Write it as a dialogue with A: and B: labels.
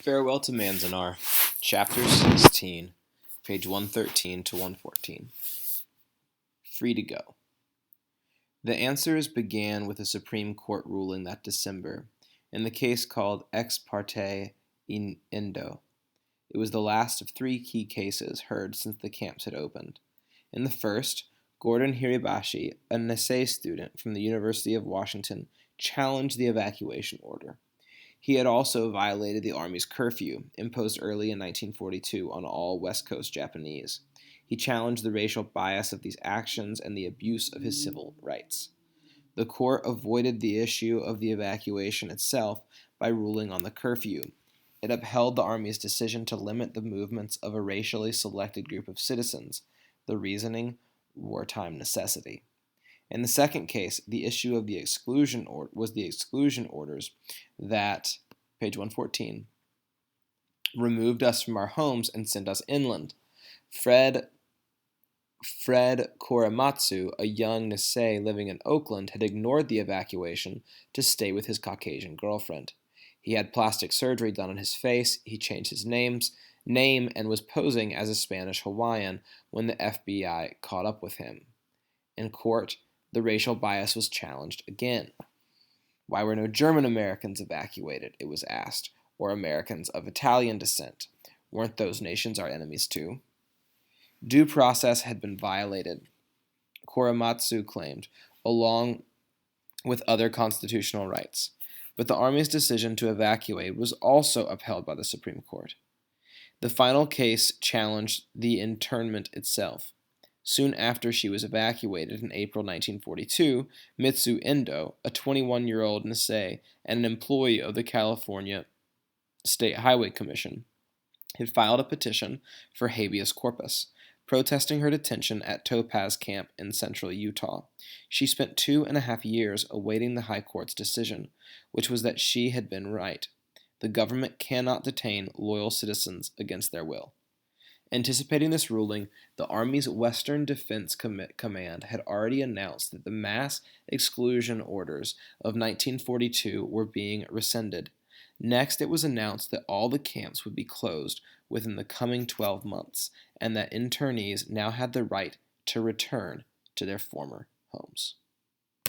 A: Farewell to Manzanar, Chapter 16, page 113 to 114. Free to go. The answers began with a Supreme Court ruling that December, in the case called Ex parte Indo. It was the last of three key cases heard since the camps had opened. In the first, Gordon Hirabashi, a Nisei student from the University of Washington, challenged the evacuation order. He had also violated the Army's curfew, imposed early in 1942 on all West Coast Japanese. He challenged the racial bias of these actions and the abuse of his civil rights. The court avoided the issue of the evacuation itself by ruling on the curfew. It upheld the Army's decision to limit the movements of a racially selected group of citizens, the reasoning, wartime necessity. In the second case, the issue of the exclusion was the exclusion orders that, page 114, removed us from our homes and sent us inland. Fred Korematsu, a young Nisei living in Oakland, had ignored the evacuation to stay with his Caucasian girlfriend. He had plastic surgery done on his face, he changed his name, and was posing as a Spanish Hawaiian when the FBI caught up with him. In court, the racial bias was challenged again. Why were no German Americans evacuated, it was asked, or Americans of Italian descent? Weren't those nations our enemies too? Due process had been violated, Korematsu claimed, along with other constitutional rights. But the Army's decision to evacuate was also upheld by the Supreme Court. The final case challenged the internment itself. Soon after she was evacuated in April 1942, Mitsu Endo, a 21-year-old Nisei and an employee of the California State Highway Commission, had filed a petition for habeas corpus, protesting her detention at Topaz Camp in central Utah. She spent 2.5 years awaiting the High Court's decision, which was that she had been right. The government cannot detain loyal citizens against their will. Anticipating this ruling, the Army's Western Defense Command had already announced that the mass exclusion orders of 1942 were being rescinded. Next, it was announced that all the camps would be closed within the coming 12 months, and that internees now had the right to return to their former homes.